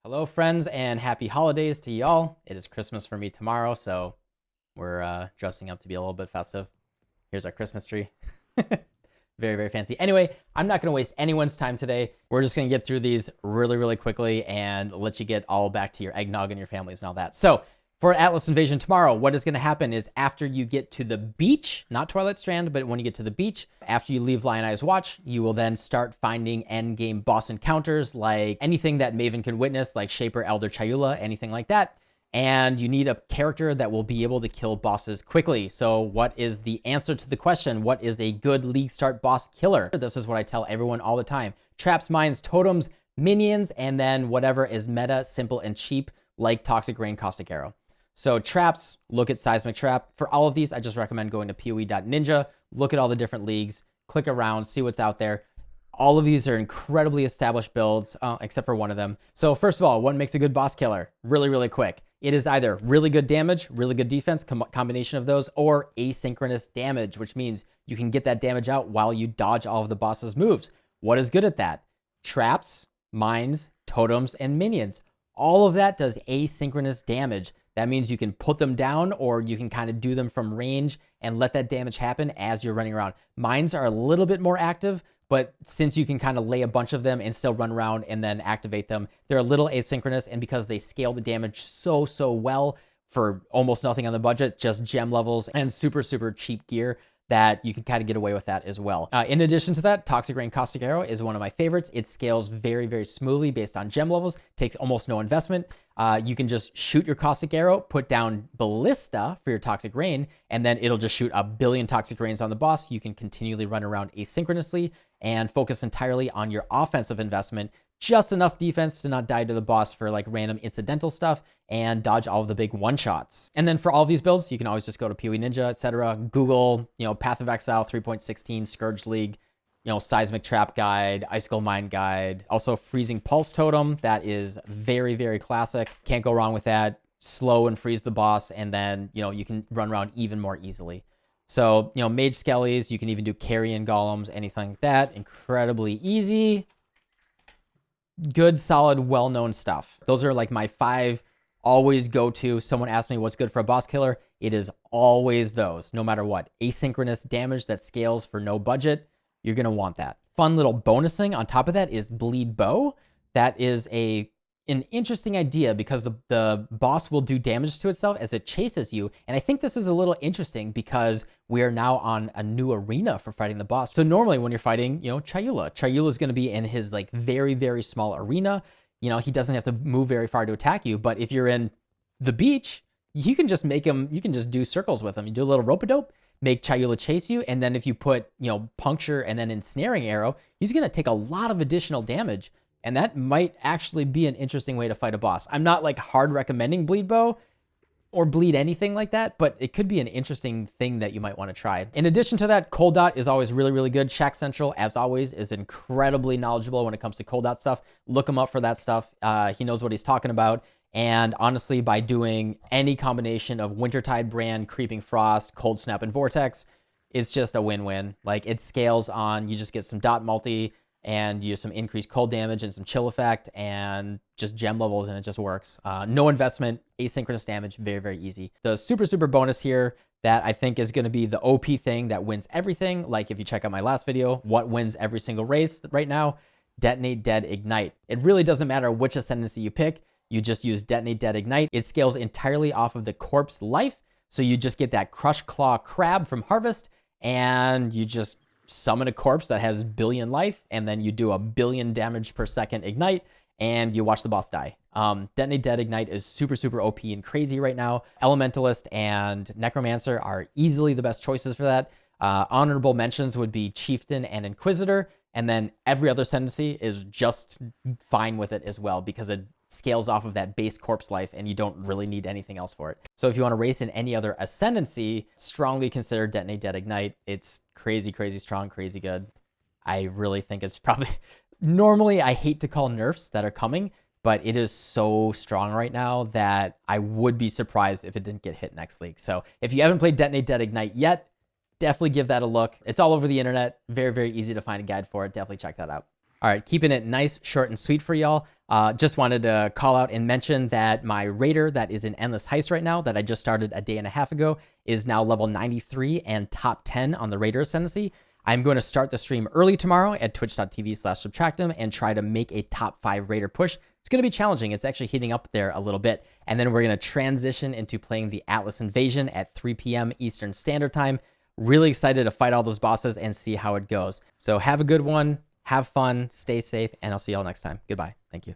Hello, friends, and happy holidays to y'all. It is Christmas for me tomorrow, so we're dressing up to be a little bit festive. Here's our Christmas tree. Very, very fancy. Anyway, I'm not going to waste anyone's time today. We're just going to get through these really, really quickly and let you get all back to your eggnog and your families and all that. So for Atlas Invasion tomorrow, what is going to happen is after you get to the beach, not Twilight Strand, but when you get to the beach, after you leave Lion Eye's Watch, you will then start finding endgame boss encounters like anything that Maven can witness, like Shaper, Elder, Chayula, anything like that. And you need a character that will be able to kill bosses quickly. So what is the answer to the question? What is a good league start boss killer? This is what I tell everyone all the time. Traps, mines, totems, minions, and then whatever is meta, simple, and cheap, like Toxic Rain, Caustic Arrow. So traps, look at Seismic Trap. For all of these, I just recommend going to poe.ninja, look at all the different leagues, click around, see what's out there. All of these are incredibly established builds, except for one of them. So first of all, what makes a good boss killer? Really, really quick. It is either really good damage, really good defense, combination of those, or asynchronous damage, which means you can get that damage out while you dodge all of the boss's moves. What is good at that? Traps, mines, totems, and minions. All of that does asynchronous damage. That means you can put them down or you can kind of do them from range and let that damage happen as you're running around. Mines are a little bit more active, but since you can kind of lay a bunch of them and still run around and then activate them, they're a little asynchronous, and because they scale the damage so well for almost nothing on the budget, just gem levels and super cheap gear, that you can kind of get away with that as well. In addition to that, Toxic Rain Caustic Arrow is one of my favorites. It scales very smoothly based on gem levels, takes almost no investment. You can just shoot your Caustic Arrow, put down Ballista for your Toxic Rain, and then it'll just shoot a billion Toxic Rains on the boss. You can continually run around asynchronously and focus entirely on your offensive investment, just enough defense to not die to the boss for like random incidental stuff and dodge all of the big one-shots. And then for all of these builds, you can always just go to PoE Ninja, etc. Google, Path of Exile 3.16, Scourge League, Seismic Trap Guide, Icicle Mine Guide, also Freezing Pulse Totem. That is very classic. Can't go wrong with that. Slow and freeze the boss, and then, you can run around even more easily. So, Mage Skellies, you can even do Carrion Golems, anything like that. Incredibly easy. Good, solid, well-known stuff. Those are like my 5 always go-to. Someone asked me what's good for a boss killer. It is always those, no matter what. Asynchronous damage that scales for no budget. You're going to want that. Fun little bonus thing on top of that is Bleed Bow. That is an interesting idea because the boss will do damage to itself as it chases you. And I think this is a little interesting because we are now on a new arena for fighting the boss. So normally when you're fighting, Chayula is going to be in his like very small arena. He doesn't have to move very far to attack you. But if you're in the beach, you can just you can just do circles with him. You do a little rope-a-dope, make Chayula chase you. And then if you put, puncture and then ensnaring arrow, he's going to take a lot of additional damage. And that might actually be an interesting way to fight a boss. I'm not like hard recommending Bleed Bow or bleed anything like that, but it could be an interesting thing that you might want to try. In addition to that, Cold Dot is always really good. Shack Central, as always, is incredibly knowledgeable when it comes to Cold Dot stuff. Look him up for that stuff. He knows what he's talking about. And honestly, by doing any combination of Wintertide Brand, Creeping Frost, Cold Snap, and Vortex, it's just a win-win. Like, it scales on, you just get some dot multi, and you have some increased cold damage and some chill effect and just gem levels, and it just works. No investment, asynchronous damage, very easy. The super bonus here that I think is going to be the OP thing that wins everything, like if you check out my last video, what wins every single race right now? Detonate, Dead, Ignite. It really doesn't matter which ascendancy you pick, you just use Detonate, Dead, Ignite. It scales entirely off of the corpse life, so you just get that Crush Claw Crab from Harvest, and you just summon a corpse that has billion life, and then you do a billion damage per second ignite, and you watch the boss die. Detonate, Dead, Ignite is super OP and crazy right now. Elementalist and Necromancer are easily the best choices for that. Honorable mentions would be Chieftain and Inquisitor, and then every other ascendancy is just fine with it as well because it scales off of that base corpse life and you don't really need anything else for it. So if you want to race in any other ascendancy, strongly consider Detonate, Dead, Ignite. It's crazy strong, crazy good. I really think it's probably, normally I hate to call nerfs that are coming, but it is so strong right now that I would be surprised if it didn't get hit next league. So if you haven't played Detonate, Dead, Ignite yet, definitely give that a look. It's all over the internet. Very easy to find a guide for it. Definitely check that out. All right, keeping it nice, short, and sweet for y'all. Just wanted to call out and mention that my raider that is in Endless Heist right now, that I just started a day and a half ago, is now level 93 and top 10 on the raider ascendancy. I'm going to start the stream early tomorrow at twitch.tv/subtractem and try to make a top 5 raider push. It's going to be challenging. It's actually heating up there a little bit. And then we're going to transition into playing the Atlas Invasion at 3 p.m. Eastern Standard Time. Really excited to fight all those bosses and see how it goes. So have a good one. Have fun. Stay safe. And I'll see y'all next time. Goodbye. Thank you.